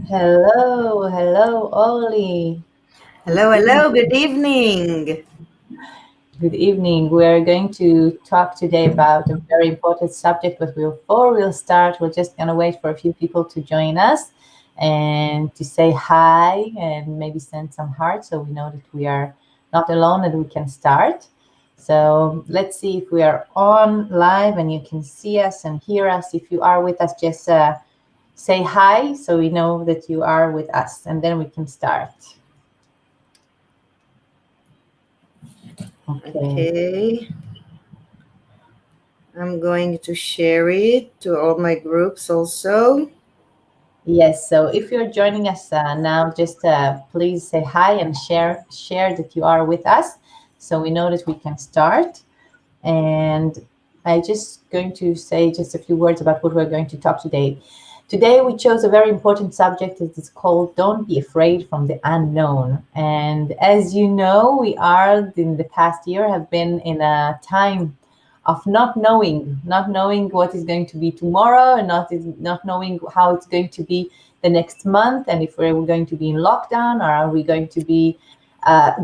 Hello, Orly. Good Hello, evening. hello, good evening. Good evening. We are going to talk today about a very important subject, but before we'll start, we're just going to wait for a few people to join us and to say hi and maybe send some hearts so we know that we are not alone and we can start. So let's see if we are on live and you can see us and hear us. If you are with us, just say hi so we know that you are with us and then we can start. Okay. Okay, I'm going to share it to all my groups also. Yes. So if you're joining us now, just please say hi and share that you are with us, so we know that we can start. And I just going to say just a few words about what we're going to talk today. Today we chose a very important subject. It is called "Don't Be Afraid from the Unknown." And as you know, we are in the past year have been in a time of not knowing what is going to be tomorrow, and not knowing how it's going to be the next month, and if we're going to be in lockdown or are we going to be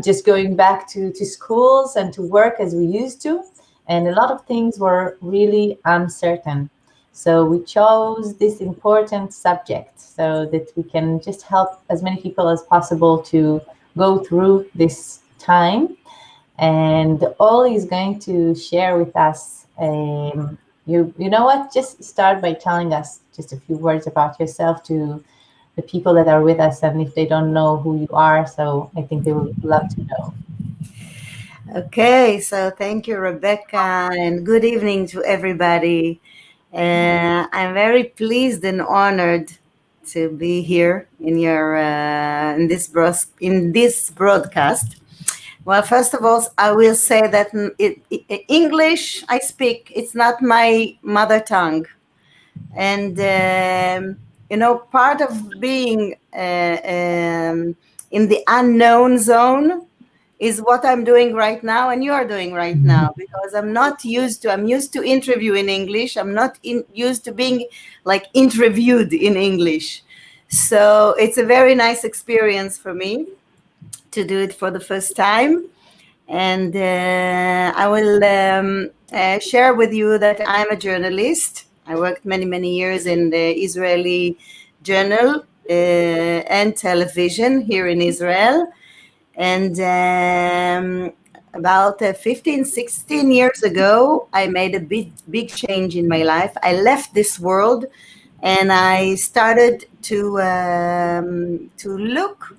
just going back to schools and to work as we used to. And a lot of things were really uncertain. So we chose this important subject so that we can just help as many people as possible to go through this time. And Ollie is going to share with us. You know what? Just start by telling us just a few words about yourself to the people that are with us, and if they don't know who you are, so I think they would love to know. Okay, so thank you, Rebecca, and good evening to everybody. I'm very pleased and honored to be here in your in this broadcast. Well, first of all, I will say that English I speak. It's not my mother tongue, and part of being in the unknown zone is what I'm doing right now and you are doing right now, because I'm used to interview in English. I'm not used to being like interviewed in English. So it's a very nice experience for me to do it for the first time. And I will share with you that I'm a journalist. I worked many, many years in the Israeli journal and television here in Israel. And about 15, 16 years ago, I made a big change in my life. I left this world and I started to look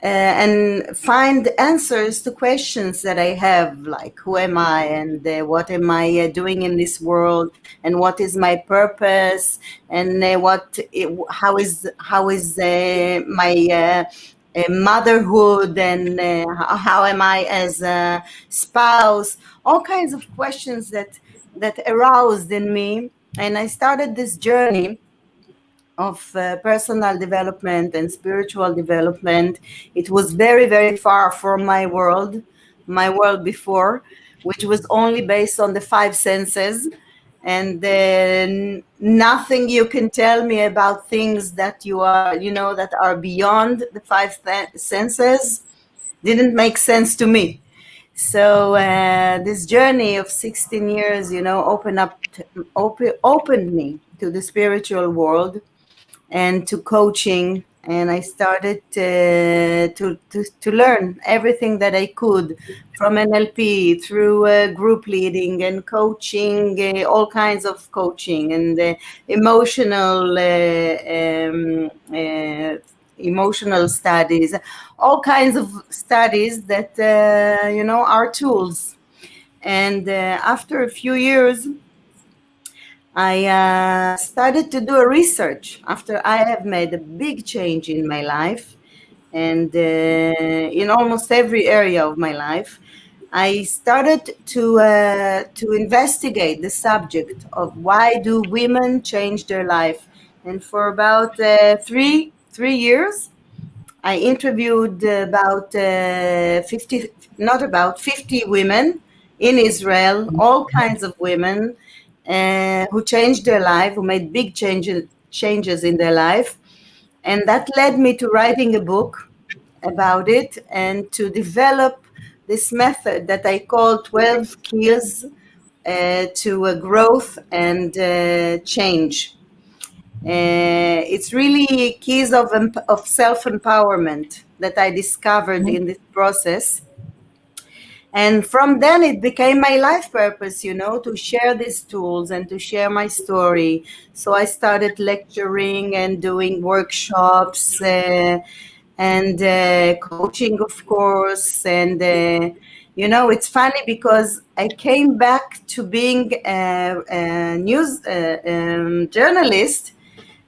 and find answers to questions that I have, like who am I, and what am I doing in this world, and what is my purpose, and how is my motherhood, and how am I as a spouse. All kinds of questions that aroused in me, and I started this journey of personal development and spiritual development. It was very, very far from my world before, which was only based on the five senses. And then nothing you can tell me about things that that are beyond the five senses didn't make sense to me. So this journey of 16 years, opened me to the spiritual world and to coaching, and I started to learn everything that I could, from NLP through group leading and coaching, all kinds of coaching, and emotional emotional studies, all kinds of studies that are tools. And after a few years, I started to do a research after I have made a big change in my life, and in almost every area of my life. I started to investigate the subject of why do women change their life, and for about three years, I interviewed about 50, not about 50 women in Israel, all kinds of women who changed their life, who made big changes in their life. And that led me to writing a book about it and to develop this method that I call 12 keys to growth and change. It's really keys of self-empowerment that I discovered in this process. And from then it became my life purpose, to share these tools and to share my story. So I started lecturing and doing workshops and coaching, of course. And, it's funny because I came back to being a news journalist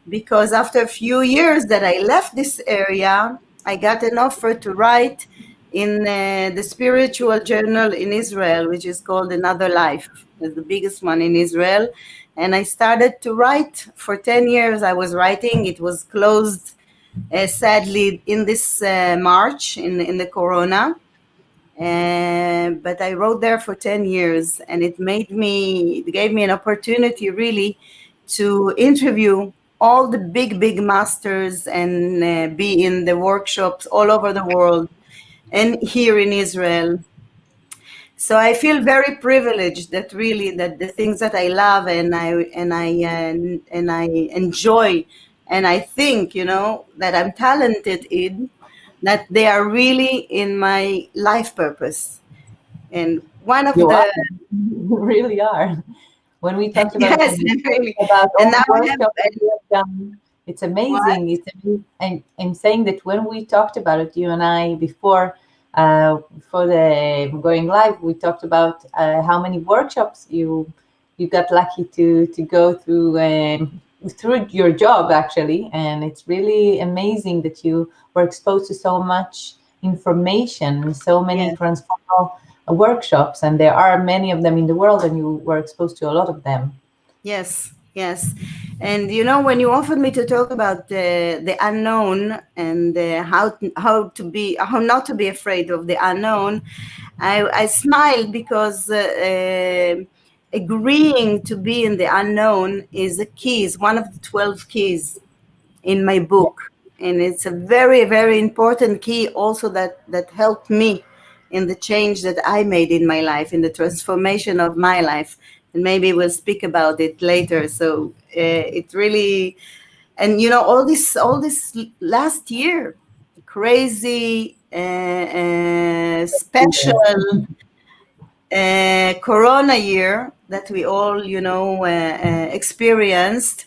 because after a few years that I left this area, I got an offer to write in the spiritual journal in Israel, which is called Another Life. It's the biggest one in Israel. And I started to write for 10 years. I was writing. It was closed, sadly, in this March, in the corona. But I wrote there for 10 years, and it gave me an opportunity really to interview all the big masters and be in the workshops all over the world and here in Israel. So I feel very privileged that really that the things that I love and I enjoy, and I think that I'm talented in, that they are really in my life purpose. And one of You are. the You really are. When we talked about yes, really, about and all now the I have workshops that you have done, it's what? amazing. I'm saying that when we talked about it, you and I, before the going live, we talked about how many workshops you got lucky to go through your job actually, and it's really amazing that you were exposed to so much information, so many Yes, transformational workshops, and there are many of them in the world, and you were exposed to a lot of them. yes, yes. And when you offered me to talk about the unknown and how not to be afraid of the unknown, I smiled because agreeing to be in the unknown is a key, is one of the 12 keys in my Yeah, book. And it's a very, very important key also that helped me in the change that I made in my life, in the transformation of my life. And maybe we'll speak about it later. So it really, and all this last year, crazy, special Corona year that we all, experienced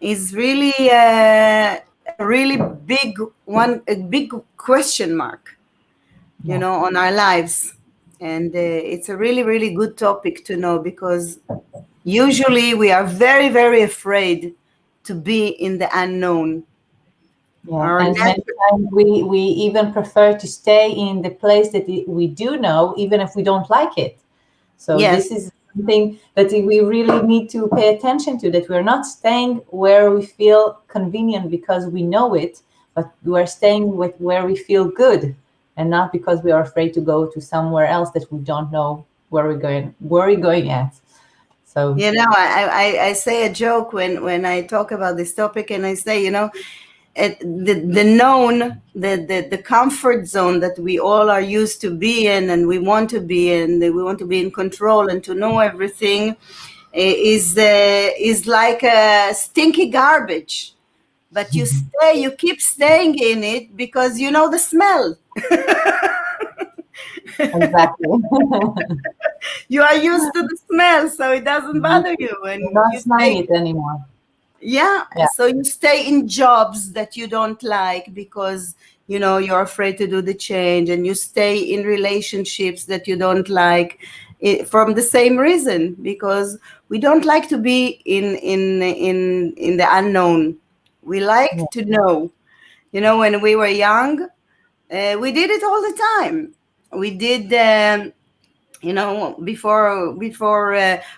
is really a really big one, a big question mark, yeah, on our lives. And it's a really, really good topic to know because usually we are very, very afraid to be in the unknown. yeah. Our And many times we even prefer to stay in the place that we do know, even if we don't like it. So yes, this is something that we really need to pay attention to, that we're not staying where we feel convenient because we know it, but we're staying with where we feel good, and not because we are afraid to go to somewhere else that we don't know where we're going at. So I say a joke when I talk about this topic, and I say, the known, the comfort zone that we all are used to be in, and we want to be in, that we want to be in control and to know everything, is like a stinky garbage. But you keep staying in it because you know the smell. exactly. You are used to the smell, so it doesn't bother you, We're and not you smelling stay. it anymore. Yeah, Yeah, so you stay in jobs that you don't like because you're afraid to do the change, and you stay in relationships that you don't like from the same reason, because we don't like to be in the unknown. We yeah. like to know. When we were young, we did it all the time. We did. Before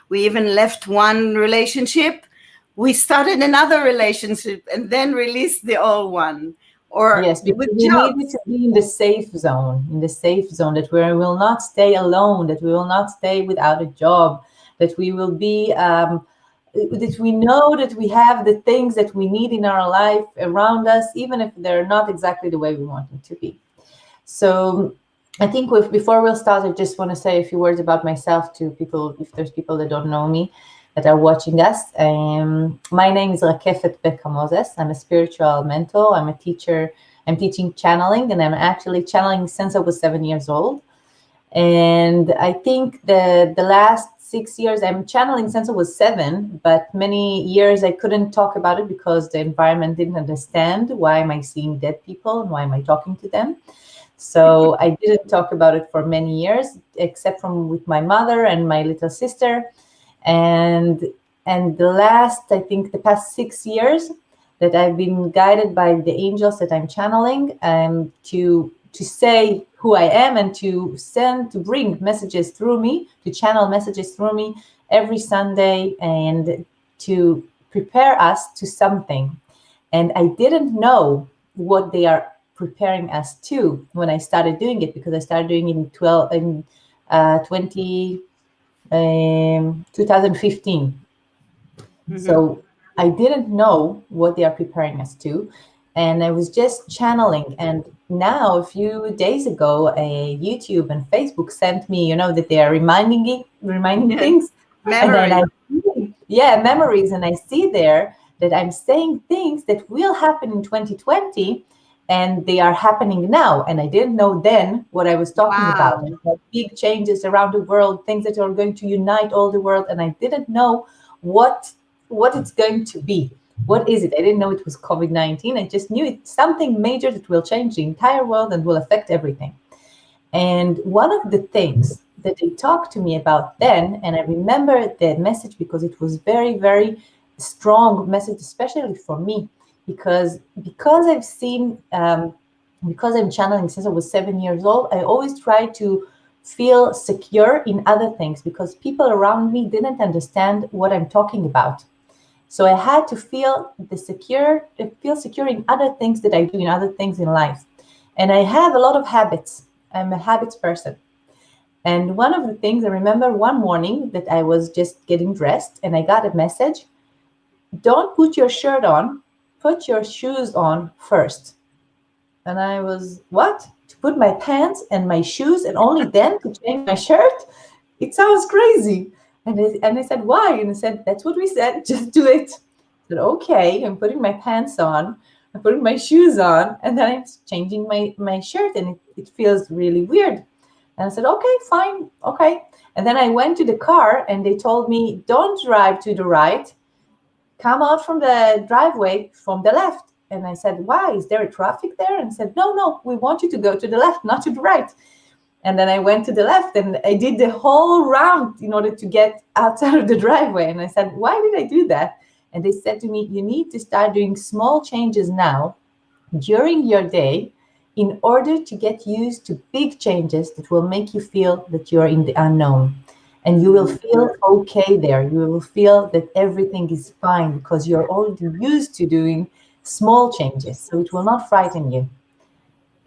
we even left one relationship, we started another relationship and then released the old one, or Yes, with because we needed jobs. to be in the safe zone, that we will not stay alone, that we will not stay without a job, that we will be that we know that we have the things that we need in our life around us, even if they're not exactly the way we want them to be. So I think before we'll start, I just want to say a few words about myself to people, if there's people that don't know me that are watching us. My name is Rakefet Beka Moses. I'm a spiritual mentor. I'm a teacher. I'm teaching channeling, and I'm actually channeling since I was 7 years old. And I think the last 6 years I'm channeling since I was 7, but many years I couldn't talk about it because the environment didn't understand why am I seeing dead people and why am I talking to them. So I didn't talk about it for many years, except from with my mother and my little sister. And the last, I think the past 6 years that I've been guided by the angels that I'm channeling to say who I am and to bring messages through me, to channel messages through me every Sunday and to prepare us to something. And I didn't know what they are preparing us to when I started doing it, because I started doing it in 2015. So I didn't know what they are preparing us to, and I was just channeling. And now, a few days ago, YouTube and Facebook sent me, that they are reminding Yes. things, and then Memory. memories, and I see there that I'm saying things that will happen in 2020, and they are happening now. And I didn't know then what I was talking about. Wow. And big changes around the world, things that are going to unite all the world, and I didn't know what it's going to be. What is it? I didn't know it was COVID-19. I just knew it's something major that will change the entire world and will affect everything. And one of the things that they talked to me about then, and I remember the message because it was very, very strong message, especially for me, because I've seen, because I'm channeling since I was 7 years old, I always try to feel secure in other things because people around me didn't understand what I'm talking about. So I had to feel secure in other things that I do, in other things in life. And I have a lot of habits. I'm a habits person. And one of the things I remember one morning that I was just getting dressed and I got a message: don't put your shirt on, put your shoes on first. And I was, what? To put my pants and my shoes and only then to change my shirt? It sounds crazy. And I said, why? And I said, that's what we said, just do it. I said, okay, I'm putting my pants on, I'm putting my shoes on, and then I'm changing my shirt, and it feels really weird. And I said, okay, fine, okay. And then I went to the car and they told me, don't drive to the right, come out from the driveway from the left. And I said, why? Is there a traffic there? And said, no, we want you to go to the left, not to the right. And then I went to the left and I did the whole round in order to get outside of the driveway. And I said, why did I do that? And they said to me, you need to start doing small changes now during your day in order to get used to big changes that will make you feel that you're in the unknown. And you will feel okay there. You will feel that everything is fine because you're already used to doing small changes. So it will not frighten you.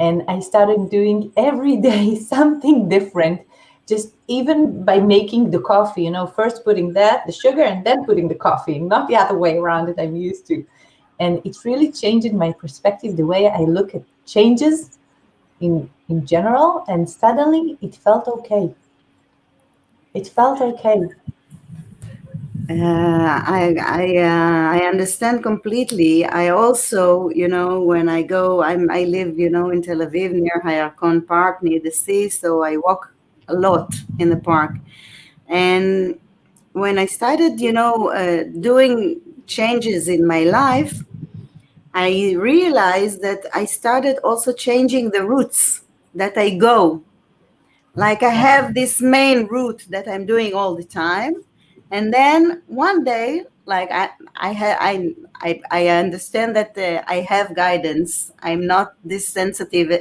And I started doing every day something different, just even by making the coffee, first putting the sugar and then putting the coffee, not the other way around that I'm used to. And it's really changed my perspective, the way I look at changes in general. And suddenly it felt okay. It felt okay. I understand completely. I also, when I live, in Tel Aviv near Hayarkon Park, near the sea, so I walk a lot in the park. And when I started, doing changes in my life, I realized that I started also changing the routes that I go. Like I have this main route that I'm doing all the time, and then one day, like I understand that I have guidance. I'm not this sensitive,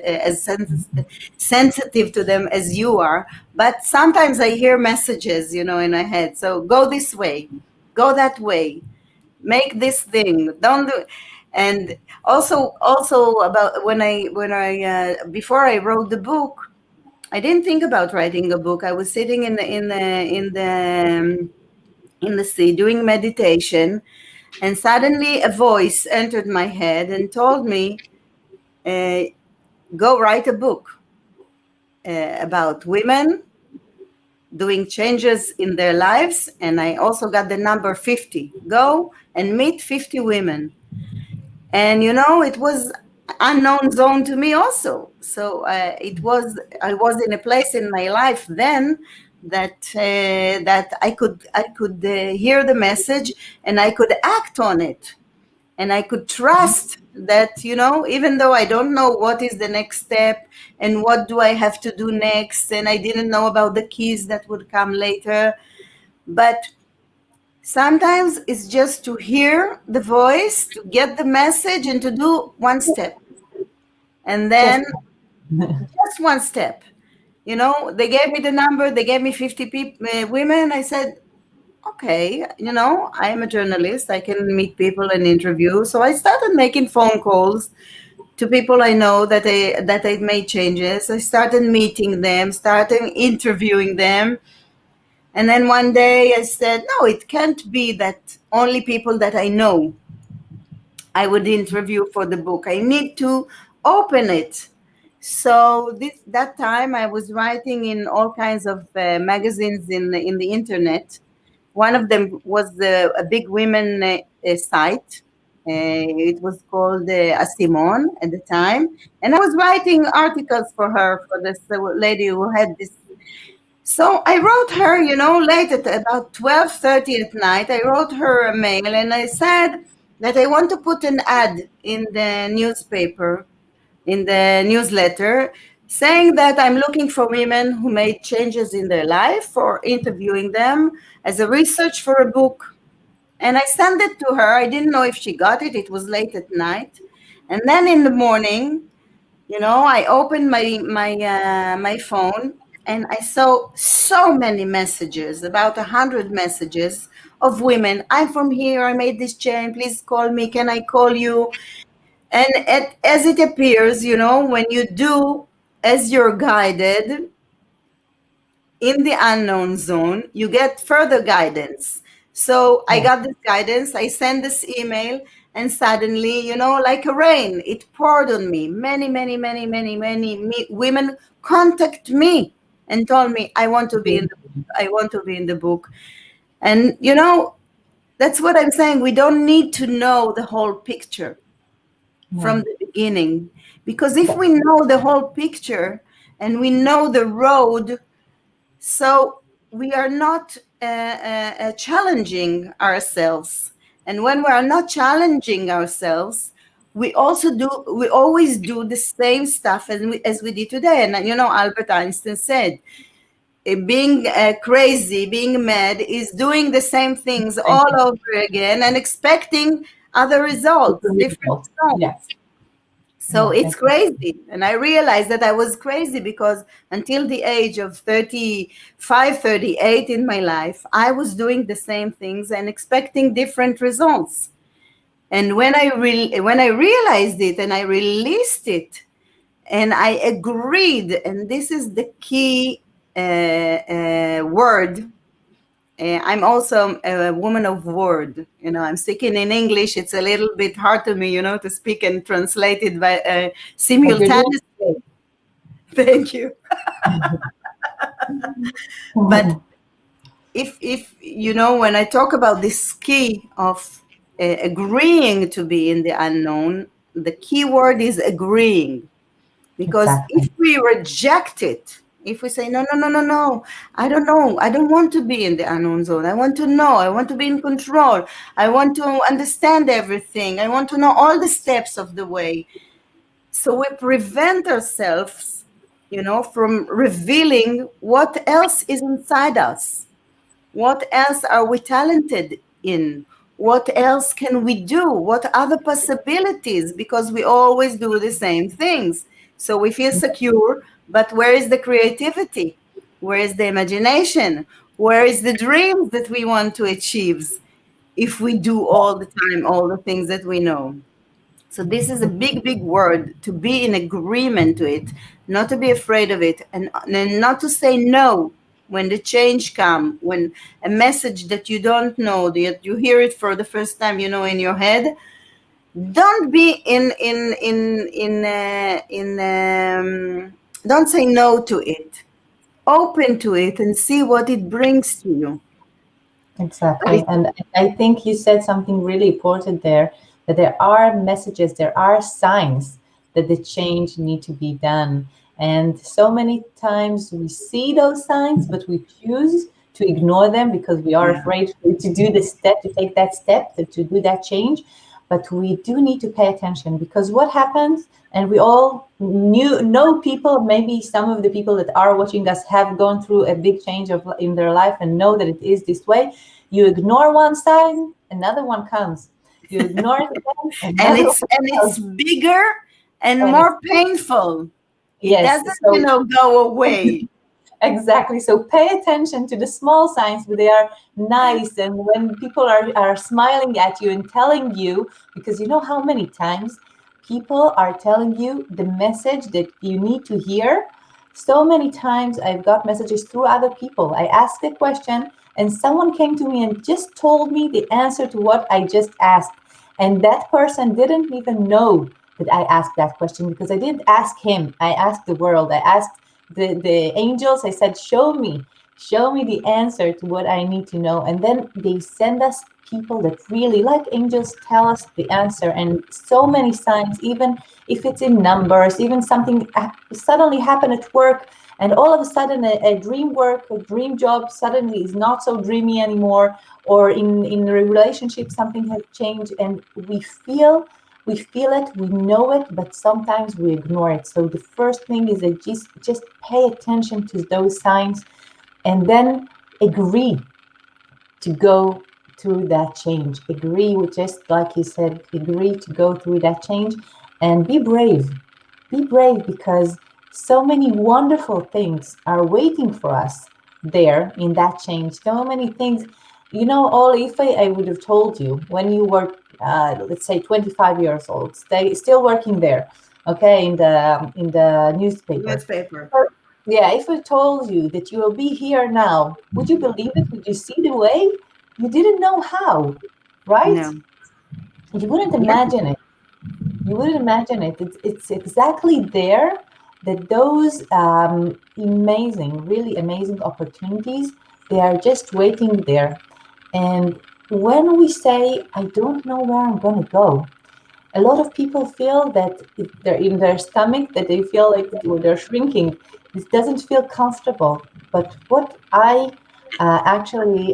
sensitive to them as you are, but sometimes I hear messages, in my head. So go this way, go that way, make this thing, don't do. And also about when I before I wrote the book, I didn't think about writing a book. I was sitting in the in the sea doing meditation, and suddenly a voice entered my head and told me, uh, go write a book about women doing changes in their lives. And I also got the number 50. Go and meet 50 women. And it was unknown zone to me also. So I was in a place in my life then that I could hear the message, and I could act on it, and I could trust that, even though I don't know what is the next step and what do I have to do next, and I didn't know about the keys that would come later, but sometimes it's just to hear the voice, to get the message, and to do one step. And then Just just one step. They gave me the number, they gave me 50 people, women. I said, okay, I am a journalist. I can meet people and interview. So I started making phone calls to people I know that I made changes. I started meeting them, started interviewing them. And then one day I said, no, it can't be that only people that I know I would interview for the book. I need to open it. So that time I was writing in all kinds of magazines in the internet. One of them was a big women site. It was called Asimon at the time, and I was writing articles for her, for this lady who had this. So I wrote her, late at about 12:30 at night. I wrote her a mail, and I said that I want to put an ad in the newspaper, in the newsletter, saying that I'm looking for women who made changes in their life, for interviewing them as a research for a book. And I sent it to her. I didn't know if she got it. It was late at night. And then in the morning, I opened my phone, and I saw so many messages, about 100 messages of women. I'm from here. I made this change. Please call me. Can I call you? And as it appears, when you do as you're guided in the unknown zone, you get further guidance. So I yeah, got this guidance. I sent this email, and suddenly, like a rain, it poured on me. Many, many, many, many, many women contact me and told me, I want to be in the book. I want to be in the book. And, that's what I'm saying. We don't need to know the whole picture yeah, from the beginning. Because if we know the whole picture and we know the road, so we are not challenging ourselves. And when we are not challenging ourselves, we always do the same stuff as we did today. And Albert Einstein said, being crazy, being mad, is doing the same things thank all you. over again and expecting other It's a results, different result. Yeah, results. So yeah, it's thank you. crazy. And I realized that I was crazy because until the age of 35, 38 in my life, I was doing the same things and expecting different results. And when I realized it and I released it and I agreed, and this is the key word. I'm also a woman of word. I'm speaking in English. It's a little bit hard to me, to speak and translate it by But you're doing simultaneously. great. Thank you. But if when I talk about this key of agreeing to be in the unknown, the key word is agreeing. Because if Exactly. we reject it, if we say, no, no, no, no, no, I don't know, I don't want to be in the unknown zone. I want to know, I want to be in control. I want to understand everything. I want to know all the steps of the way. So we prevent ourselves, from revealing what else is inside us. What else are we talented in? What else can we do? What other possibilities? Because we always do the same things. So we feel secure, but where is the creativity? Where is the imagination? Where is the dreams that we want to achieve if we do all the time all the things that we know? So this is a big, big word, to be in agreement to it, not to be afraid of it, and not to say no when the change come, when a message that you don't know, that you hear it for the first time, you know, in your head, don't be don't say no to it. Open to it and see what it brings to you. But Exactly. it, And I think you said something really important there, that there are messages, there are signs that the change need to be done. And so many times we see those signs, but we choose to ignore them because we are yeah, afraid to do the step, to take that step, to do that change. But we do need to pay attention, because what happens, and we all know people, maybe some of the people that are watching us have gone through a big change in their life and know that it is this way. You ignore one sign, another one comes. You ignore it again, another one and it's comes. bigger and And it's, more painful. It yes, doesn't, so go away. exactly. So pay attention to the small signs, but they are nice. And when people are smiling at you and telling you, because you know how many times people are telling you the message that you need to hear. So many times I've got messages through other people. I asked a question and someone came to me and just told me the answer to what I just asked. And that person didn't even know that I asked that question, because I didn't ask him. I asked the world. I asked the angels. I said, show me the answer to what I need to know. And then they send us people that really, like angels, tell us the answer. And so many signs, even if it's in numbers, even something suddenly happened at work, and all of a sudden a dream work, a dream job suddenly is not so dreamy anymore, or in a relationship something has changed, and we feel it, we know it, but sometimes we ignore it. So the first thing is that just pay attention to those signs, and then agree to go through that change. Agree with, just like you said, agree to go through that change, and be brave. Be brave, because so many wonderful things are waiting for us there in that change. So many things. You know, all, if I would have told you when you were, let's say, 25 years old, still working there, okay, in the newspaper. Newspaper. Yeah, if I told you that you will be here now, would you believe it? Would you see the way? You didn't know how, right? No. You wouldn't Yeah. imagine it. You wouldn't imagine it. It's exactly there that those amazing, really amazing opportunities, they are just waiting there. And when we say, I don't know where I'm going to go, a lot of people feel that if they're in their stomach, that they feel like they're shrinking. This doesn't feel comfortable. But what I actually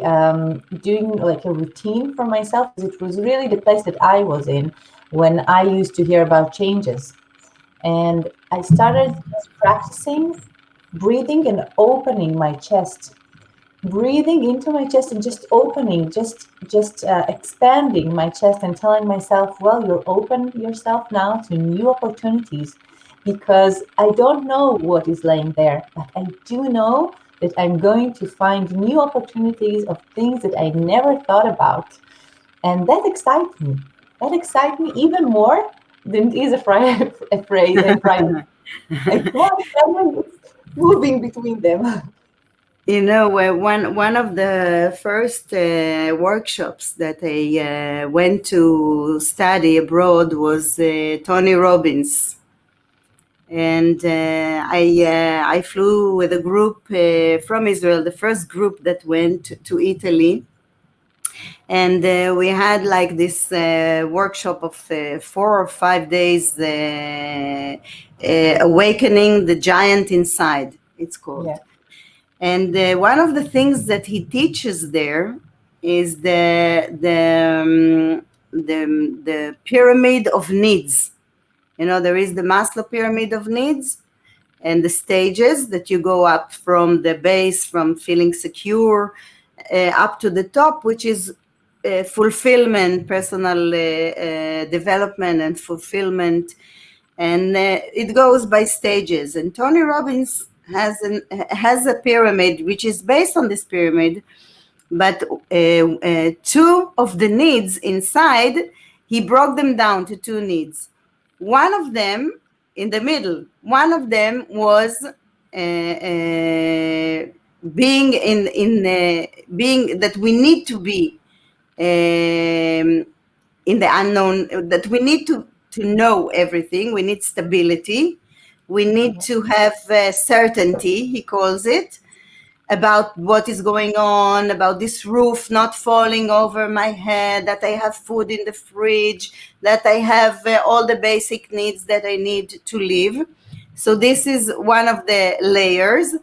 doing like a routine for myself, because it was really the place that I was in when I used to hear about changes. And I started just practicing breathing and opening my chest, breathing into my chest and just opening, just expanding my chest and telling myself, well, you're open yourself now to new opportunities, because I don't know what is laying there, but I do know that I'm going to find new opportunities of things that I never thought about. And that excites me. That excites me even more than it is a Friday. I can't moving between them. You know, one of the first workshops that I went to study abroad was Tony Robbins, and I flew with a group from Israel, the first group that went to Italy, and we had like this workshop of 4 or 5 days, awakening the giant inside, it's Yeah. called. And one of the things that he teaches there is the pyramid of needs. You know, there is the Maslow pyramid of needs, and the stages that you go up from the base, from feeling secure, up to the top, which is fulfillment, personal development and fulfillment. And it goes by stages. And Tony Robbins has a pyramid which is based on this pyramid, but two of the needs inside, he broke them down to two needs. One of them in the middle, one of them was being being that we need to be in the unknown, that we need to know everything. We need stability. We need to have certainty, he calls it, about what is going on, about this roof not falling over my head, that I have food in the fridge, that I have all the basic needs that I need to live. So this is one of the layers.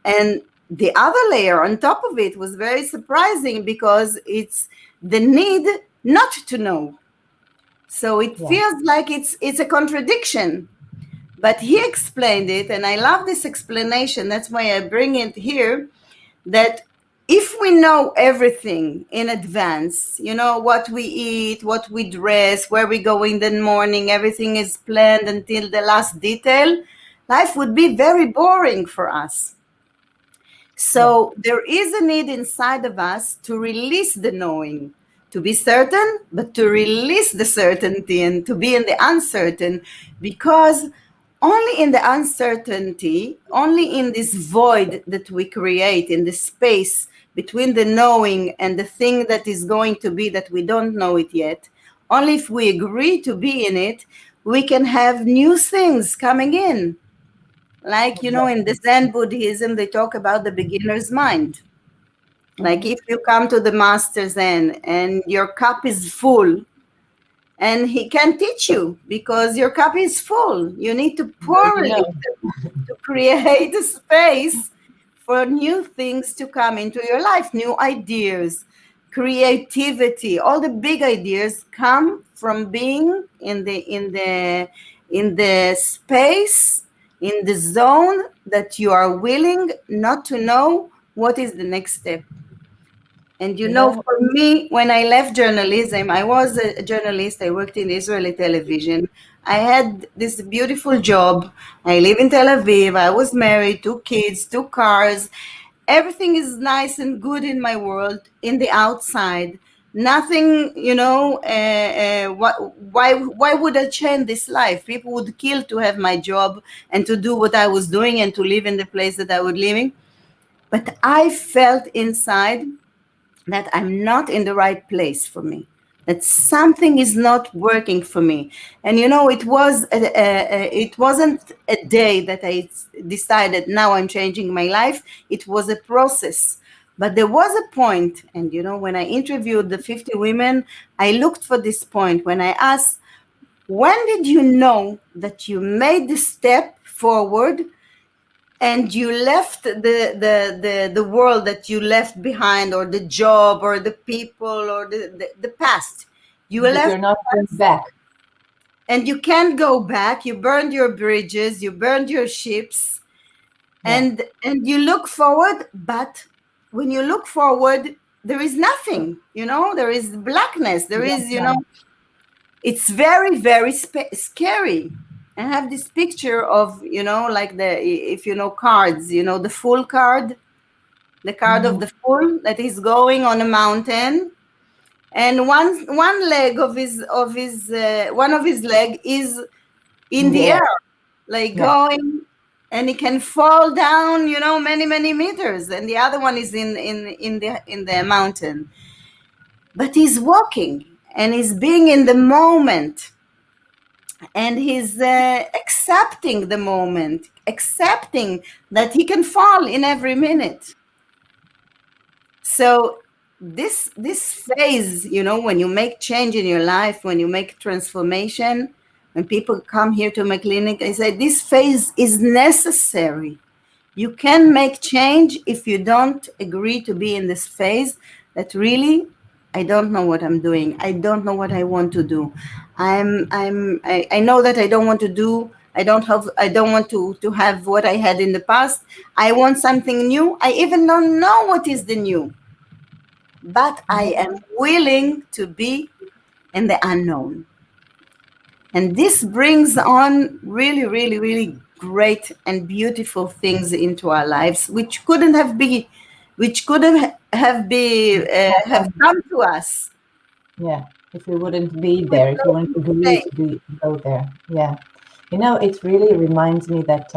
And the other layer on top of it was very surprising, because it's the need not to know. So it Yeah. feels like it's a contradiction. But he explained it, and I love this explanation. That's why I bring it here, that if we know everything in advance, you know, what we eat, what we dress, where we go in the morning, everything is planned until the last detail, life would be very boring for us. Yeah. So there is a need inside of us to release the knowing, to be certain, but to release the certainty and to be in the uncertain, because only in the uncertainty, only in this void that we create, in the space between the knowing and the thing that is going to be that we don't know it yet, only if we agree to be in it, we can have new things coming in. Like, you know, in the Exactly. Zen Buddhism, they talk about the beginner's mind. Like, Mm-hmm. if you come to the master Zen and your cup is full, and he can teach you because your cup is full, you need to There pour you a go. little to create a space for new things to come into your life, new ideas, creativity. All the big ideas come from being in the space, in the zone that you are willing not to know what is the next step. And you You know, know, for me, when I left journalism, I was a journalist. I worked in Israeli television. I had this beautiful job. I live in Tel Aviv. I was married, two kids, two cars. Everything is nice and good in my world, in the outside. Nothing, you know, why would I change this life? People would kill to have my job and to do what I was doing and to live in the place that I was living. But I felt inside that I'm not in the right place for me, that something is not working for me. And you know, it wasn't a day that I decided now I'm changing my life. It was a process. But there was a point, and you know, when I interviewed the 50 women, I looked for this point when I asked, when did you know that you made the step forward and you left the world that you left behind, or the job or the people or the past? You that left you're not going back. and you can't go back. You burned your bridges, you burned your ships, Yeah. and you look forward, but when you look forward, there is nothing, you know, there is blackness, there You is, don't you know, know. it's very, very scary. I have this picture of, you know, like the, if you know cards, you know, the full card, the card of Mm-hmm. the fool that is going on a mountain, and one leg of his one of his leg is in In the the air. air, like Yeah. going, and he can fall down, you know, many meters, and the other one is in the mountain. But he's walking and he's being in the moment, and he's accepting the moment, accepting that he can fall in every minute. So this phase, you know, when you make change in your life, when you make transformation, when people come here to my clinic, I say this phase is necessary. You can make change if you don't agree to be in this phase that really, I don't know what I'm doing. I don't know what I want to do. I know that I don't want to do, I don't want to have what I had in the past. I want something new. I even don't know what is the new, but I You am willing to be in the unknown. And this brings on really great and beautiful things into our lives, which could have know. come to us Yeah, if we wouldn't be with there, if we no wouldn't agree mistake. to be go there. Yeah, you know, it really reminds me that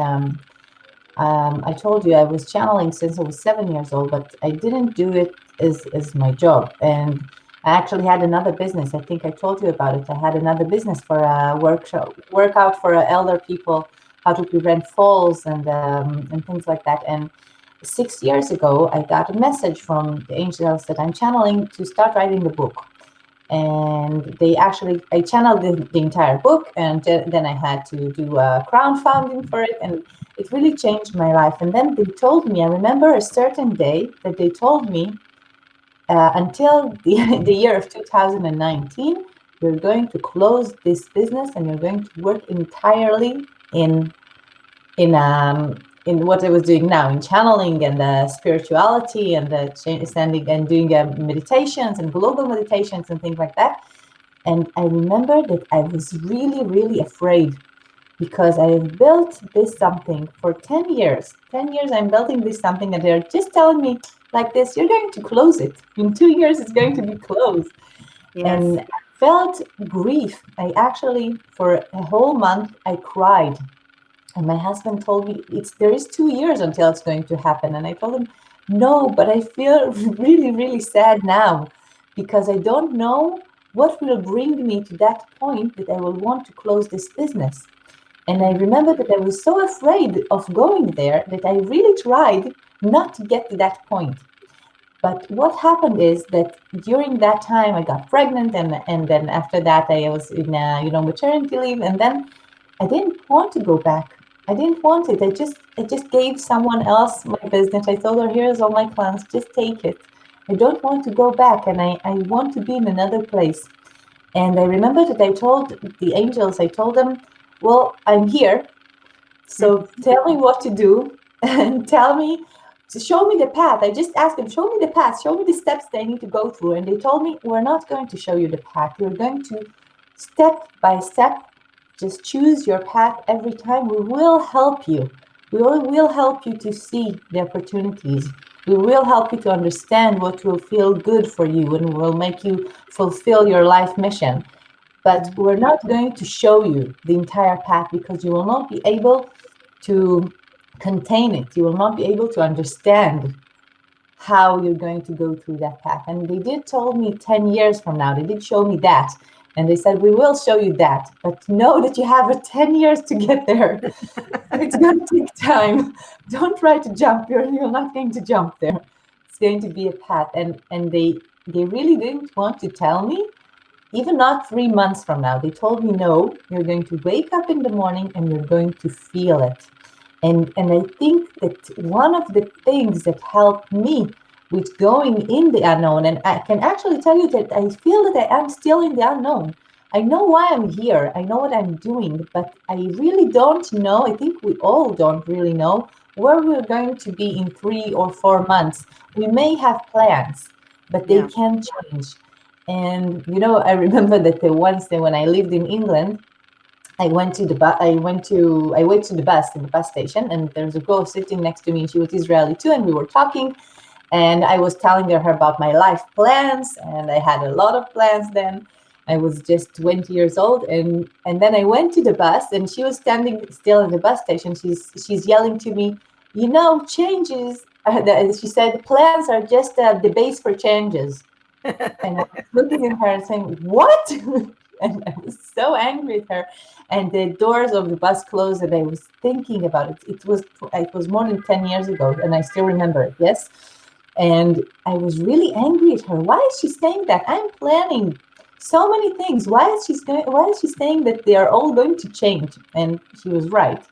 I told you I was channeling since I was 7 years old, but I didn't do it as my job. And I actually had another business. I think I told you about it. I had another business for a workout for elder people, how to prevent falls and things like that. And 6 years ago, I got a message from the angels that I'm channeling to start writing the book. And I channeled the entire book, and then I had to do a crowdfunding for it, and it really changed my life. And then they told me, I remember a certain day that they told me, until the year of 2019, you're going to close this business and you're going to work entirely in in um in what I was doing now, in channeling and spirituality and standing and doing meditations and global meditations and things like that. And I remember that I was really, really afraid, because I have built this something for 10 years. 10 years I'm building this something, and they're just telling me like this, you're going to close it. In 2 years, it's going to be closed. Yes. And I felt grief. I actually, for a whole month, I cried. And my husband told me, there is 2 years until it's going to happen. And I told him, no, but I feel really, really sad now, because I don't know what will bring me to that point that I will want to close this business. And I remember that I was so afraid of going there that I really tried not to get to that point. But what happened is that during that time I got pregnant, and then after that I was in maternity leave, and then I didn't want to go back. I didn't want it. I just gave someone else my business. I told her, here's all my plans, just take it. I don't want to go back, and I want to be in another place. And I remember that I told the angels, I told them, well, I'm here, so tell me what to do, and tell me, to show me the path. I just asked them, show me the path, show me the steps that I need to go through. And they told me, we're not going to show you the path. We're going to, step by step, just choose your path every time. We will help you. We will help you to see the opportunities. We will help you to understand what will feel good for you and will make you fulfill your life mission. But we're not going to show you the entire path, because you will not be able to contain it. You will not be able to understand how you're going to go through that path. And they did told me 10 years from now, they did show me that. And they said, we will show you that, but know that you have 10 years to get there. It's going to take time. Don't try to jump. You're not going to jump there. It's going to be a path. And they really didn't want to tell me, even not 3 months from now. They told me, no, you're going to wake up in the morning and you're going to feel it. And I think that one of the things that helped me with going in the unknown, and I can actually tell you that I feel that I am still in the unknown. I know why I'm here. I know what I'm doing, but I really don't know. I think we all don't really know where we're going to be in 3 or 4 months. We may have plans, but they can change. And I remember that once when I lived in England, I went to the bus in the bus station, and there's a girl sitting next to me, and she was Israeli too, and we were talking, and I was telling her about my life plans, and I had a lot of plans then. I was just 20 years old, and then I went to the bus, and she was standing still in the bus station. She's yelling to me, changes. She said, plans are just the base for changes. And I was looking at her and saying, what? And I was so angry at her. And the doors of the bus closed, and I was thinking about it. It was more than 10 years ago, and I still remember it, yes? And I was really angry at her. Why is she saying that? I'm planning so many things. Why is she saying that they are all going to change? And she was right.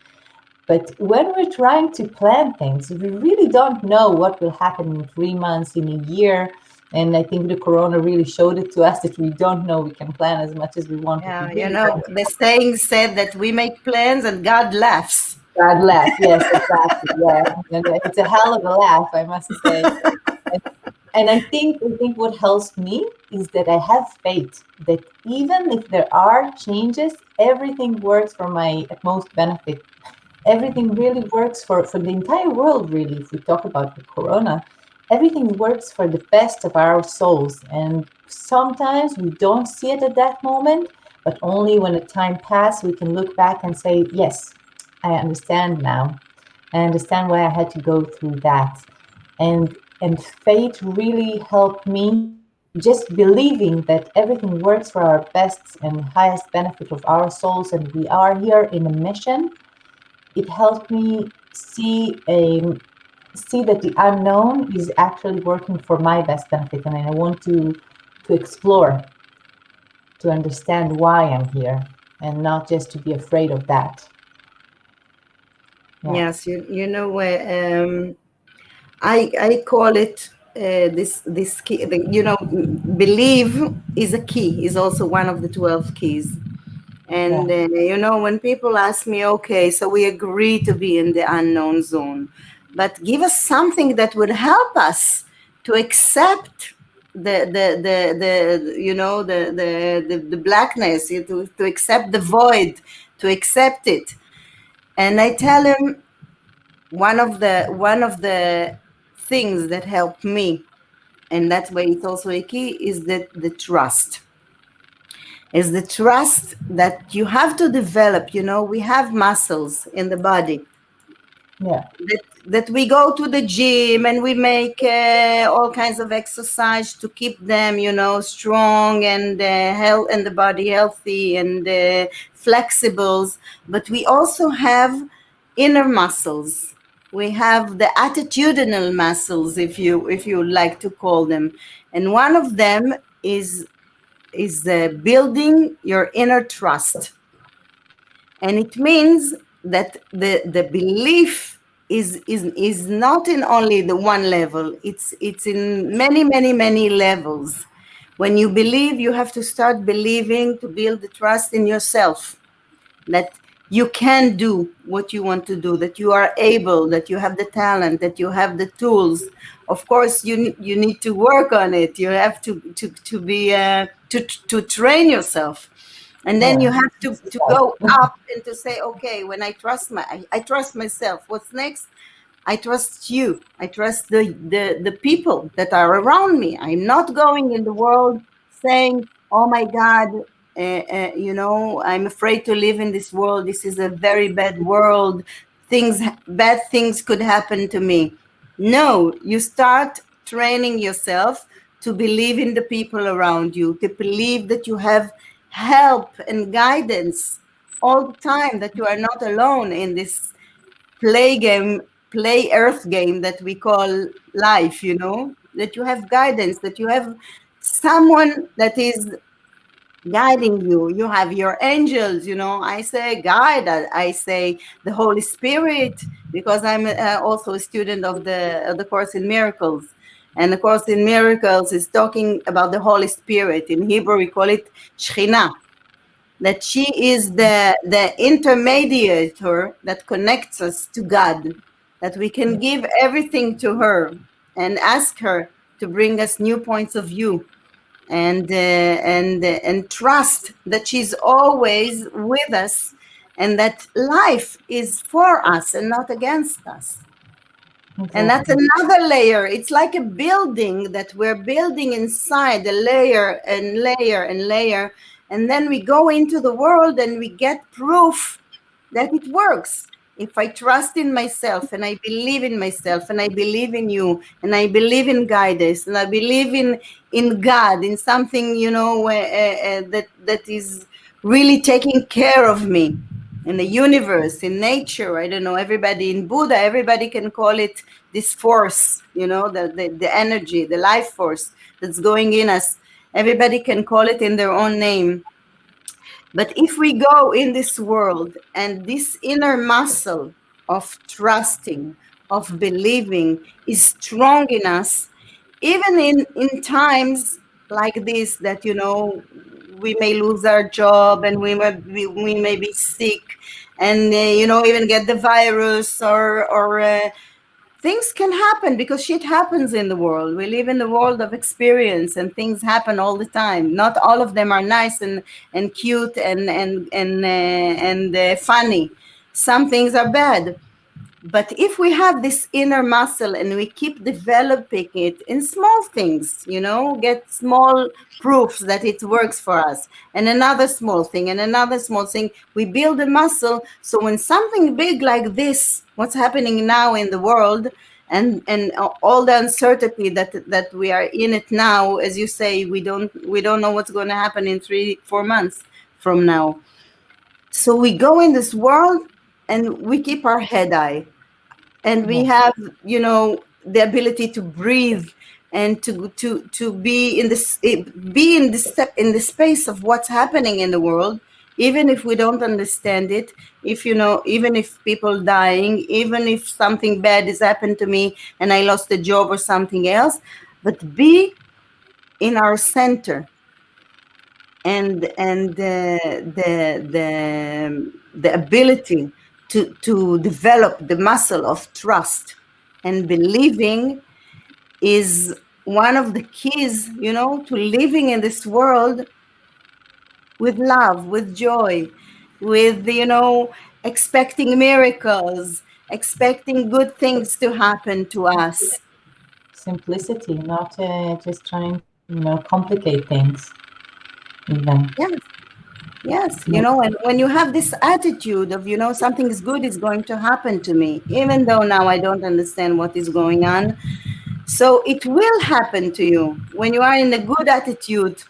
But when we're trying to plan things, we really don't know what will happen in 3 months, in a year. And I think the corona really showed it to us that we don't know. We can plan as much as we want. Yeah, the saying said that we make plans and God laughs. God laugh, yes, exactly. Yeah, and it's a hell of a laugh, I must say. And I think what helps me is that I have faith that even if there are changes, everything works for my utmost benefit. Everything really works for the entire world, really. If we talk about the corona, everything works for the best of our souls. And sometimes we don't see it at that moment, but only when the time passes, we can look back and say, yes, I understand now. I understand why I had to go through that. And faith really helped me, just believing that everything works for our best and highest benefit of our souls, and we are here in a mission. It helped me see that the unknown is actually working for my best benefit, and I want to explore, to understand why I'm here, and not just to be afraid of that. Yeah, Yes, you know, I call it this key. You know, believe is a key. Is also one of the 12 keys. yeah, And you know, when people ask me, okay, so we agree to be in the unknown zone, but give us something that would help us to accept the you know the blackness, to accept the void, to accept it. And I tell him one of the things that help me, and that's why it's also a key, is that the trust is the trust that you have to develop. You know, we have muscles in the body yeah, that we go to the gym and we make all kinds of exercise to keep them, you know, strong and health, and the body healthy and flexibles. But we also have inner muscles. We have the attitudinal muscles, if you like to call them, and one of them is building your inner trust. And it means that the belief is not in only the one level. It's in many levels. When you believe, you have to start believing to build the trust in yourself, that you can do what you want to do, that you are able, that you have the talent, that you have the tools. Of course, you need to work on it. You have to be to train yourself, and then yeah. you have It's to hard. go up and to say, okay, when I trust myself, what's next? I trust you. I trust the people that are around me. I'm not going in the world saying, oh my God, you know, I'm afraid to live in this world. This is a very bad world. Bad things could happen to me. No, you start training yourself to believe in the people around you, to believe that you have help and guidance all the time, that you are not alone in this play game, play earth game that we call life, you know, that you have guidance, that you have someone that is guiding you. You have your angels, you know. I say guide, I say the Holy Spirit, because I'm also a student of the Course in Miracles. And the Course in Miracles is talking about the Holy Spirit. In Hebrew, we call it Shekhinah, that she is the intermediator that connects us to God, that we can give everything to her and ask her to bring us new points of view, and trust that she's always with us, and that life is for us and not against us. And that's Exactly. another layer. It's like a building that we're building inside, a layer and layer and layer. And then we go into the world and we get proof that it works. If I trust in myself and I believe in myself and I believe in you and I believe in guidance and I believe in God, in something, you know, that is really taking care of me, in the universe, in nature. I don't know, everybody, in Buddha, everybody can call it this force, you know, the energy, the life force that's going in us. Everybody can call it in their own name. But if we go in this world and this inner muscle of trusting, of believing is strong in us, even in times like this, that, you know, we may lose our job and we may be sick, and you know, even get the virus, or things can happen, because shit happens in the world. We live in the world of experience, and things happen all the time. Not all of them are nice and cute and funny. Some things are bad. But if we have this inner muscle and we keep developing it in small things, get small proofs that it works for us, and another small thing, and another small thing, we build a muscle. So when something big like this, what's happening now in the world, and all the uncertainty that we are in it now, as you say, we don't know what's going to happen in 3-4 months from now. So we go in this world and we keep our head high, and we Yes, have the ability to breathe, and to be in this, in the space of what's happening in the world, even if we don't understand it, if even if people dying, even if something bad has happened to me and I lost a job or something else, but be in our center. And the ability to develop the muscle of trust and believing is one of the keys, to living in this world with love, with joy, with expecting miracles, expecting good things to happen to us. simplicity, not just trying to, complicate things even. Yes. Yes, and when you have this attitude of, something is good is going to happen to me, even though now I don't understand what is going on. So it will happen to you when you are in a good attitude.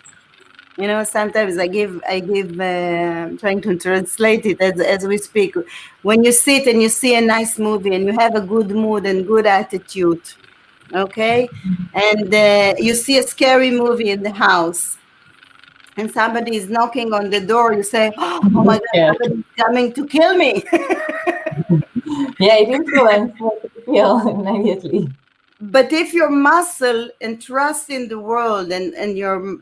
Sometimes I give, trying to translate it as we speak. When you sit and you see a nice movie and you have a good mood and good attitude, okay, and you see a scary movie in the house, and somebody is knocking on the door, you say, "Oh my God, Yeah, somebody's coming to kill me." yeah, it influences what you feel immediately. But if your muscle and trust in the world, and your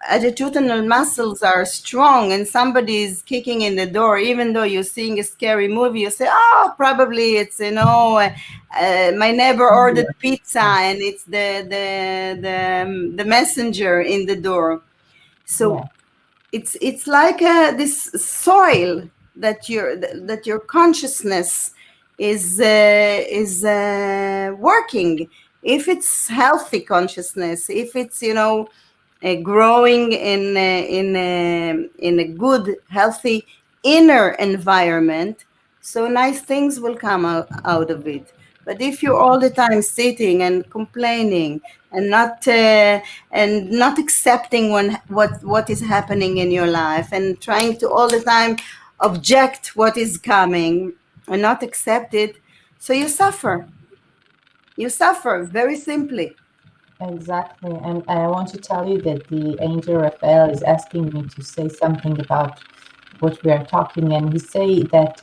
attitudinal muscles are strong, and somebody is kicking in the door, even though you're seeing a scary movie, you say, "Oh, probably it's, my neighbor ordered pizza and it's the messenger in the door." So Yeah, it's like this soil that your consciousness is working. If it's healthy consciousness, if it's growing in a good, healthy inner environment, so nice things will come out of it. But if you're all the time sitting and complaining and not accepting what is happening in your life, and trying to all the time object what is coming and not accept it, so you suffer very simply. exactly. And I want to tell you that the angel Raphael is asking me to say something about what we are talking, and he say that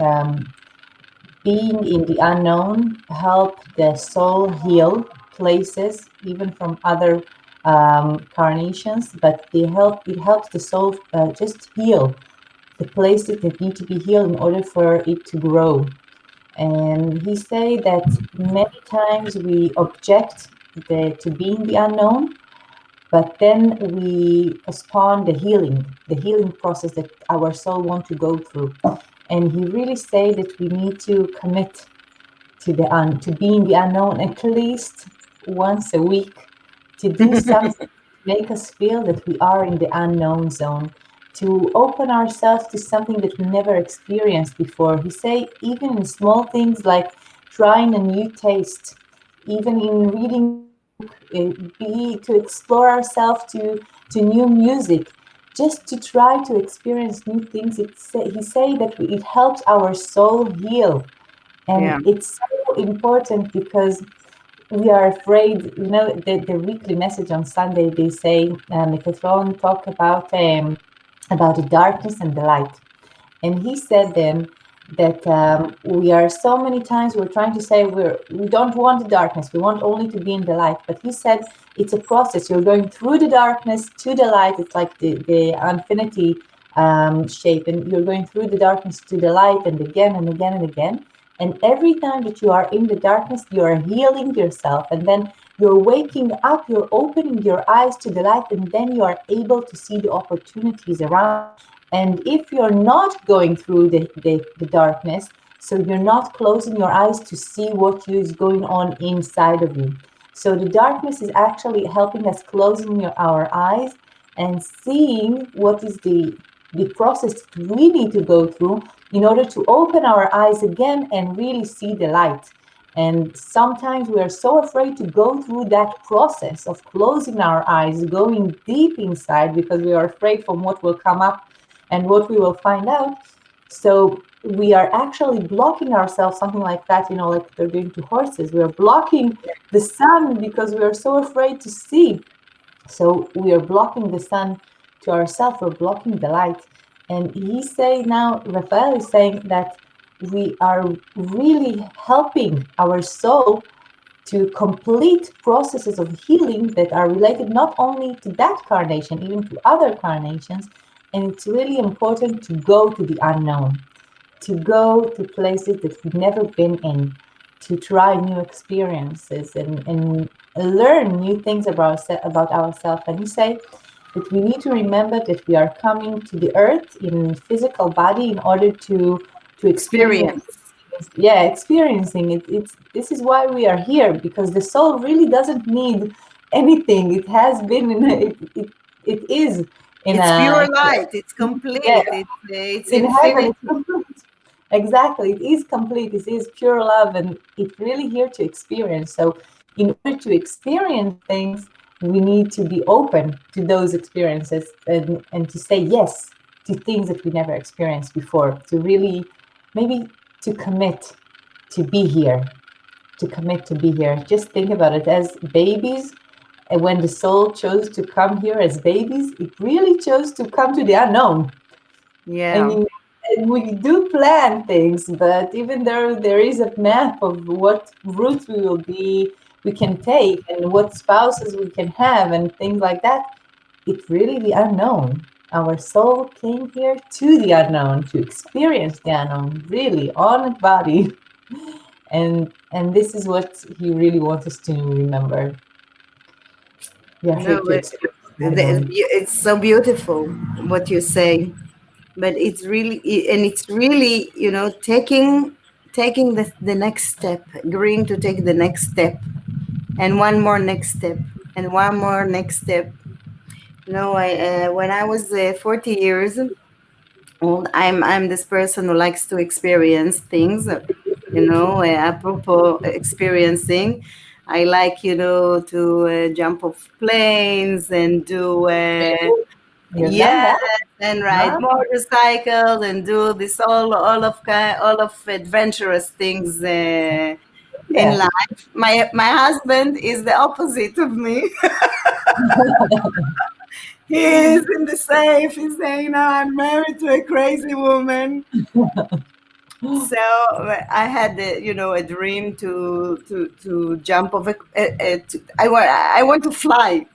being in the unknown help the soul heal places even from other carnations, but it helps the soul just heal the places that need to be healed in order for it to grow. And he say that many times we object to being the unknown, but then we postpone the healing process that our soul want to go through. And he really say that we need to commit to being the unknown at least once a week, to do something to make us feel that we are in the unknown zone, to open ourselves to something that we never experienced before. He say even in small things like trying a new taste, even in reading a new book, be to explore ourselves to new music, just to try to experience new things. He say that it helps our soul heal, Yeah. and it's so important because we are afraid. The weekly message on Sunday, they say, Metatron talk about the darkness and the light. And he said then that we are so many times we're trying to say we don't want the darkness, we want only to be in the light. But he said it's a process. You're going through the darkness to the light. It's like the infinity shape, and you're going through the darkness to the light, and again and again and again. And every time that you are in the darkness, you are healing yourself, and then you're waking up, you're opening your eyes to the light, and then you are able to see the opportunities around. And if you're not going through the darkness, So you're not closing your eyes to see what is going on inside of you. So the darkness is actually helping us closing our eyes and seeing what is the process that we need to go through in order to open our eyes again and really see the light. And sometimes we are so afraid to go through that process of closing our eyes, going deep inside, because we are afraid from what will come up and what we will find out. So we are actually blocking ourselves, something like that, like they're doing to horses. We are blocking the sun because we are so afraid to see. So we are blocking the sun to ourselves, we're blocking the light. And he's saying now, Raphael is saying that we are really helping our soul to complete processes of healing that are related not only to that carnation, even to other carnations. And it's really important to go to the unknown, to go to places that we've never been in, to try new experiences and learn new things about ourselves. And you say that we need to remember that we are coming to the earth in physical body in order to experience. Experience. Yeah, experiencing it. It's this is why we are here, because the soul really doesn't need anything. It has been in it is in It's a pure light. It's yeah, complete. It's in heaven. It's infinity. complete. Exactly, it is complete. It is pure love, and it's really here to experience. So, in order to experience things, we need to be open to those experiences and to say yes to things that we never experienced before. To really, maybe to commit to be here, to commit to be here. Just think about it as babies. And when the soul chose to come here as babies, it really chose to come to the unknown. I Yeah. mean, and we do plan things, but even though there is a map of what routes we can take, and what spouses we can have, and things like that, it's really the unknown. Our soul came here to the unknown, to experience the unknown, really on its body, and this is what he really wants us to remember. We are here No, to experience the unknown. it's so beautiful what you say, but it's really, and it's really, taking the next step, agreeing to take the next step, and one more next step, and one more next step. I when I was 40 years old, I'm this person who likes to experience things. Apropos experiencing, I like to jump off planes and do You've done yes, that? and ride Wow. motorcycles and do this all of adventurous things in Yeah. life. My husband is the opposite of me. He is in the safe. He's saying, "No, I'm married to a crazy woman." So I had, a dream to jump off. I want to fly.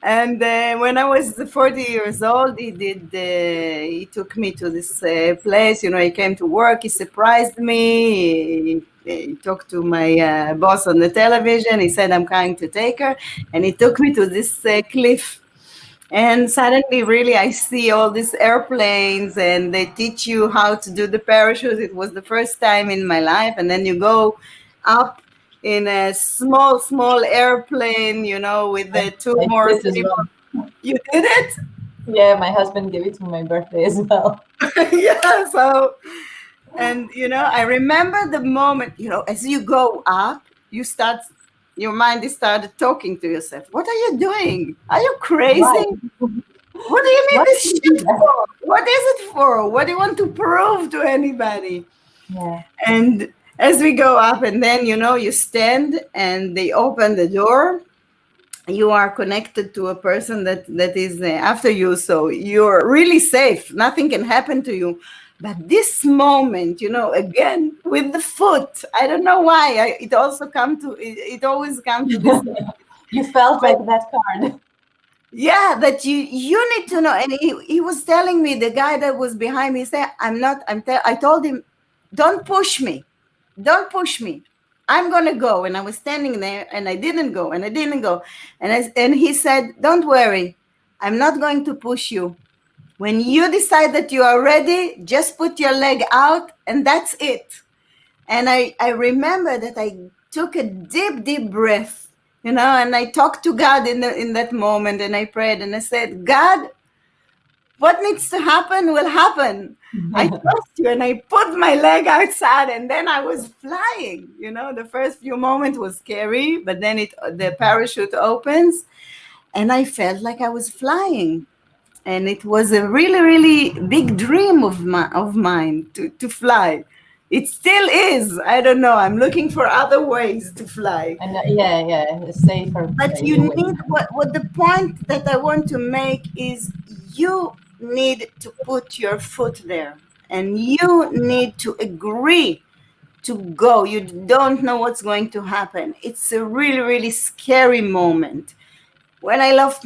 And when I was 40 years old, he took me to this place. He came to work. He surprised me. He talked to my boss on the television. He said, "I'm coming to take her," and he took me to this cliff. And suddenly, really, I see all these airplanes, and they teach you how to do the parachute. It was the first time in my life. And then you go up in a small airplane, with I, the two I more, did it as three well. more. You did it? Yeah, my husband gave it to my birthday as well. Yeah. So, and, I remember the moment, as you go up, your mind is started talking to yourself. What are you doing? Are you Why? crazy? What do you need Why this did you do shit that? for? What is it for? What do you want to prove to anybody? Yeah. And as we go up, and then, you stand and they open the door. You are connected to a person that is after you, so you're really safe. Nothing can happen to you. But this moment, again with the foot, I don't know why. It always come to this. You felt But like that card. yeah, that you need to know. And he was telling me, the guy that was behind me, he said, "I'm not. I told him, don't push me, don't push me. I'm gonna go." And I was standing there, and I didn't go, and he said, "Don't worry, I'm not going to push you. When you decide that you are ready, just put your leg out and that's it. And I remember that I took a deep, deep breath, and I talked to God in that moment, and I prayed and I said, God, what needs to happen will happen. I trust you. And I put my leg outside and then I was flying. The first few moments was scary, but then the parachute opens and I felt like I was flying. And it was a really, really big dream of mine to fly. It still is. I don't know. I'm looking for other ways to fly. And yeah, safer But you you need, what the point that I want to make is, you need to put your foot there and you need to agree to go. You don't know what's going to happen. It's a really, really scary moment. When I left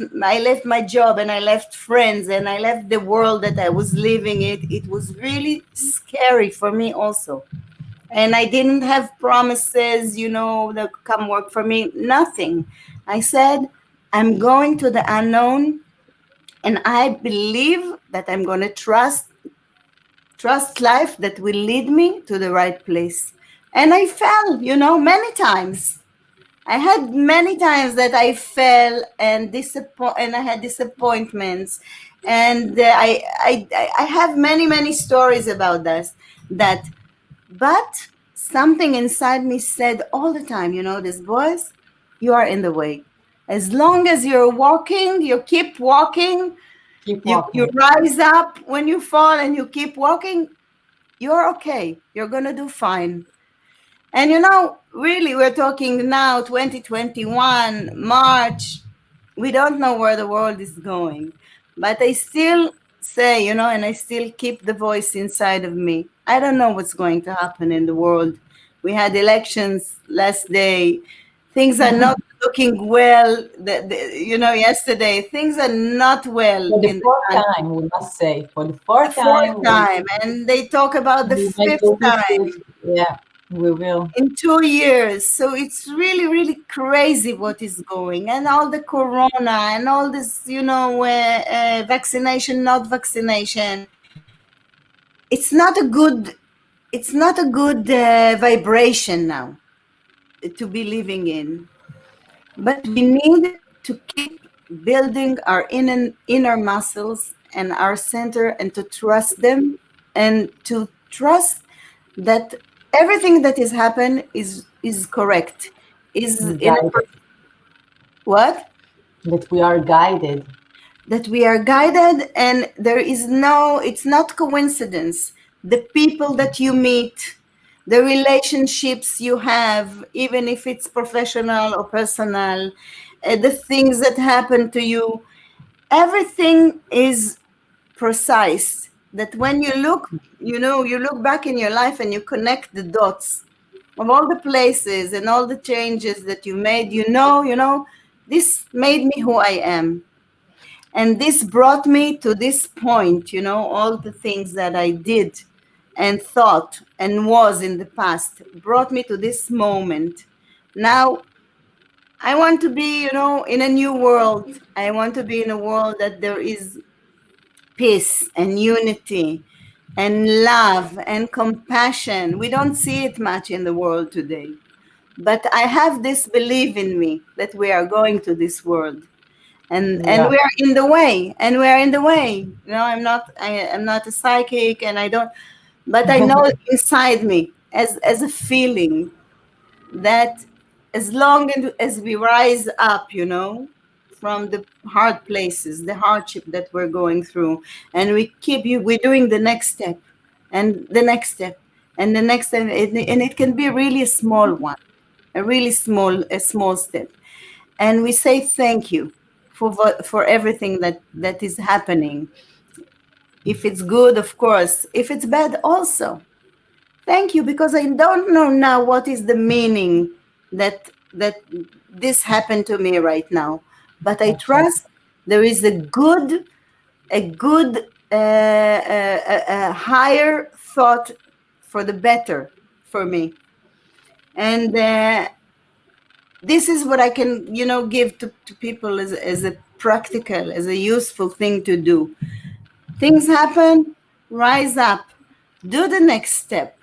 my job and I left friends and I left the world that I was living it was really scary for me also. And I didn't have promises, that come work for me, nothing. I said, I'm going to the unknown and I believe that I'm going to trust life that will lead me to the right place. And I fell, many times. I had many times that I fell and I had disappointments, and I have many stories about this. But something inside me said all the time, this voice, you are in the way. As long as you're walking, you keep walking. keep You walking. rise up when you fall and you keep walking. You're okay. You're gonna do fine. And really, we're talking now 2021, March. We don't know where the world is going. But I still say, and I still keep the voice inside of me. I don't know what's going to happen in the world. We had elections last day. Things are not looking well. Yesterday, things are not well For the in the fourth country. time, we must say, for the The fourth fourth time, time. And they talk about the we might fifth go time into, yeah, we will. in 2 years. So it's really, really crazy what is going, and all the corona and all this, vaccination, not vaccination. It's not a good. It's not a good vibration now to be living in. But we need to keep building our inner muscles and our center, and to trust them, and to trust that everything that is happen is correct, is in a Guided, what that we are guided. that we are guided, and there is no, it's not coincidence. The people that you meet, the relationships you have, even if it's professional or personal, the things that happen to you, everything is precise. That when you look back in your life and you connect the dots of all the places and all the changes that you made, this made me who I am. And this brought me to this point, all the things that I did and thought and was in the past brought me to this moment. Now, I want to be, in a new world. I want to be in a world that there is peace and unity and love and compassion. We don't see it much in the world today. But I have this belief in me that we are going to this world. And Yeah. we are in the way, and we are in the way. I'm not a psychic, and I don't, but I know inside me, as a feeling, that as long as we rise up, from the hard places, the hardship that we're going through, and we're doing the next step, and the next step, and the next step, and it can be really a small one, a small step, and we say thank you for everything that is happening. If it's good, of course. If it's bad, also. Thank you, because I don't know now what is the meaning that this happened to me right now. But I That's right. trust there is a higher thought for the better for me. And this is what I can, give to people as a practical, as a useful thing to do. Things happen, rise up, do the next step,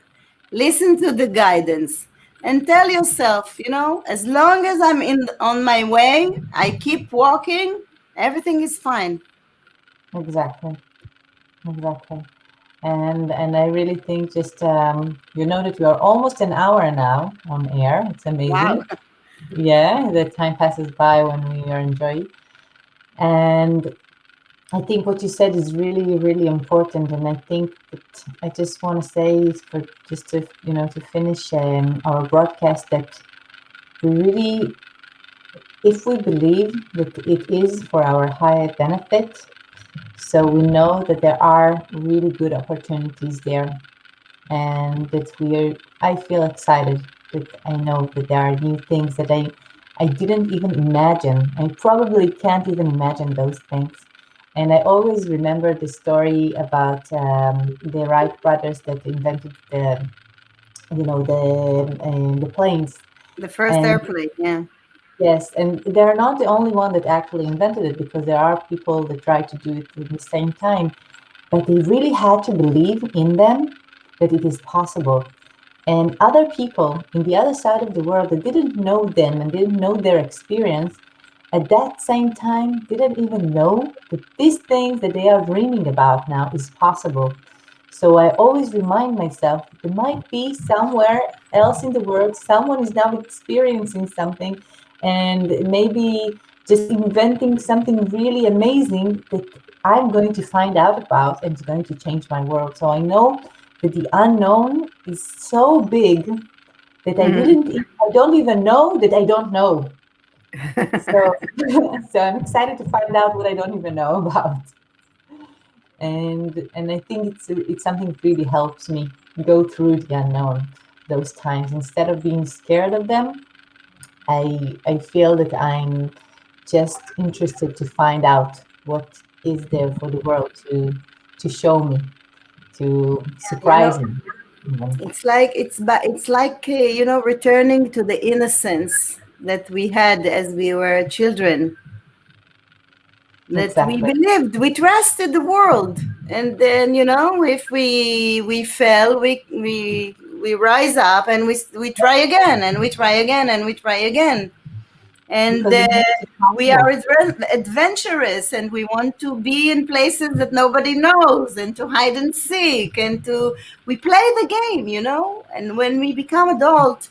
listen to the guidance, and tell yourself, as long as I'm on my way, I keep walking, everything is fine. Exactly. Exactly. And I really think just you know that we are almost an hour now on air. It's Wow. amazing. Yeah, the time passes by when we are enjoying. And I think what you said is really, really important. And I think that I just want to say for just to to finish our broadcast that we really, if we believe that it is for our higher benefit, so we know that there are really good opportunities there, and that I feel excited that I know that there are new things that I didn't even imagine. I probably can't even imagine those things. And I always remember the story about the Wright brothers that invented the planes. The first And airplane, yeah. yes, and they're not the only one that actually invented it, because there are people that try to do it at the same time. But they really had to believe in them that it is possible. And other people in the other side of the world that didn't know them and didn't know their experience at that same time didn't even know that these things that they are dreaming about now is possible. So I always remind myself there might be somewhere else in the world someone is now experiencing something, and maybe just inventing something really amazing that I'm going to find out about, and it's going to change my world. So I know that the unknown is so big that I don't even know that I don't know. So, so I'm excited to find out what I don't even know about. And I think it's something that really helps me go through the unknown those times. Instead of being scared of them, I feel that I'm just interested to find out what is there for the world to show me, to you know surprise me even. it's like returning to the innocence that we had as we were children, that we Exactly. believed, we trusted the world, and then if we fell, we rise up, and we try again, and we try again, and we try again. And Because it makes it we are possible. adventurous, and we want to be in places that nobody knows, and to hide and seek, and to we play the game, and when we become adult,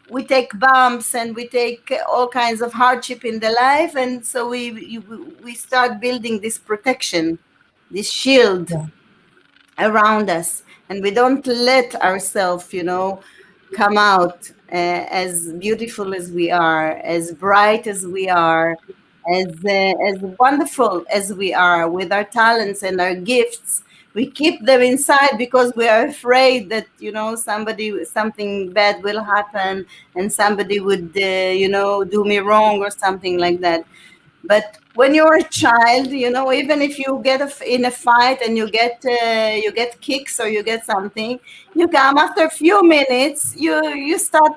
we take bumps, and we take all kinds of hardship in the life, and so we start building this protection, this shield Yeah. around us, and we don't let ourselves come out as beautiful as we are, as bright as we are, as wonderful as we are, with our talents and our gifts. We keep them inside because we are afraid that something bad will happen, and somebody would do me wrong or something like that. But when you're a child, even if you get in a fight, and you get kicks, or you get something, you come after a few minutes, you start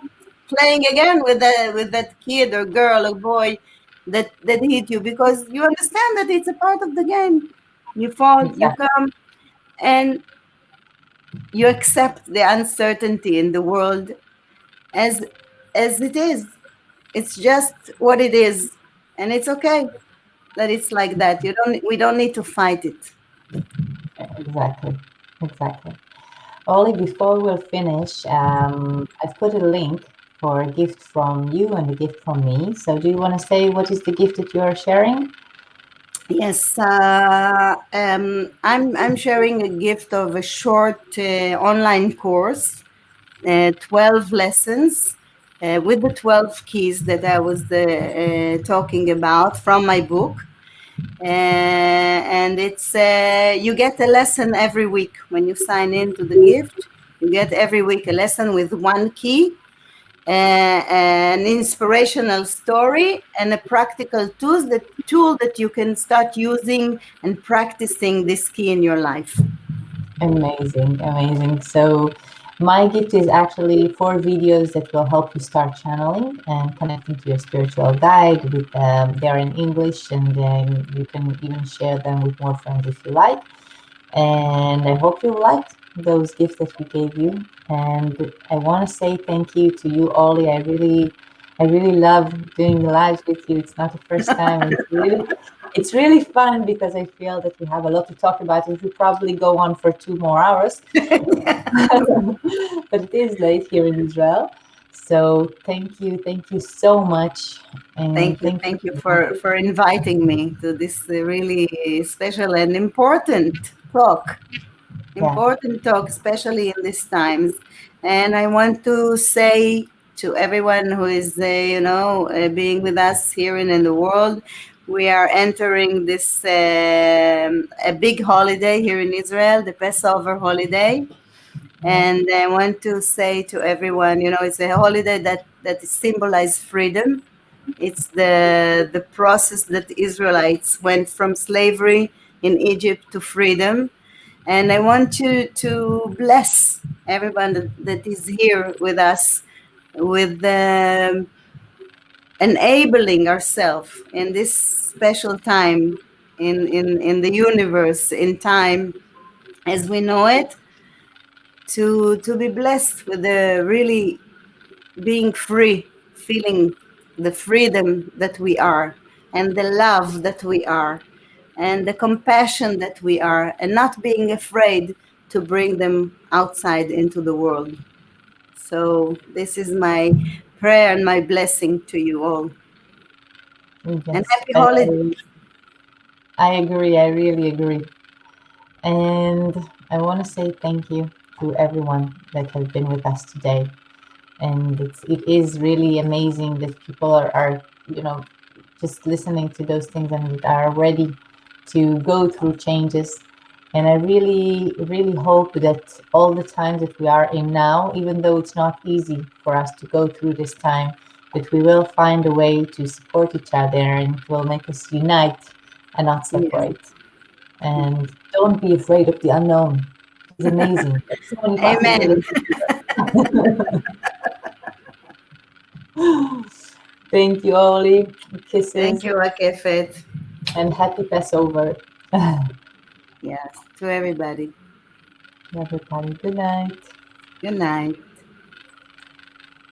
playing again with that kid or girl or boy that hit you, because you understand that it's a part of the game. You fall, you Exactly. come, and you accept the uncertainty in the world as as it is. It's just what it is, and it's okay that it's like that. We don't need to fight it. Exactly. Exactly. Ollie, before we'll finish, I've put a link for a gift from you and a gift from me. So do you want to say what is the gift that you are sharing? Yes, I'm sharing a gift of a short online course, 12 lessons, with the 12 keys that I was talking about from my book. And it's you get a lesson every week when you sign into the gift. You get every week a lesson with one key, an inspirational story, and a practical tool that you can start using and practicing this key in your life. Amazing, amazing. So my gift is actually 4 videos that will help you start channeling and connecting to your spiritual guide. They are in English, and you can even share them with more friends if you like. And I hope you liked those gifts that we gave you. And I want to say thank you to you, Ollie. I really love doing the lives with you. It's not the first time. And it's really fun because I feel that we have a lot to talk about. It will probably go on for 2 more hours, but it is late here in Israel. So thank you so much, and thank you. Thank you for inviting me to this really special and Yeah, important talk, especially in these times. And I want to say to everyone who is, being with us here and in the world, we are entering this a big holiday here in Israel, the Passover holiday. yeah, And I want to say to everyone, it's a holiday that symbolizes freedom. It's the process that the Israelites went from slavery in Egypt to freedom. And I want to bless everyone that is here with us with enabling ourselves in this special time in the universe, in time as we know it, to be blessed with the really being free, feeling the freedom that we are, and the love that we are, and the compassion that we are, and not being afraid to bring them outside into the world. So, this is my prayer and my blessing to you all. And yes. happy holiday. I agree. I really agree. And I want to say thank you to everyone that has been with us today. And it is really amazing that people are just listening to those things and are ready to go through changes. And I really, really hope that all the time that we are in now, even though it's not easy for us to go through this time, that we will find a way to support each other and it will make us unite and not Yeah. separate. And don't be afraid of the unknown. It's amazing. There's so many Amen. possibilities. Thank you, Oli. Thank Kisses you, Rakefet. and happy Passover. Yes, to everybody. Everybody, good night. Good night.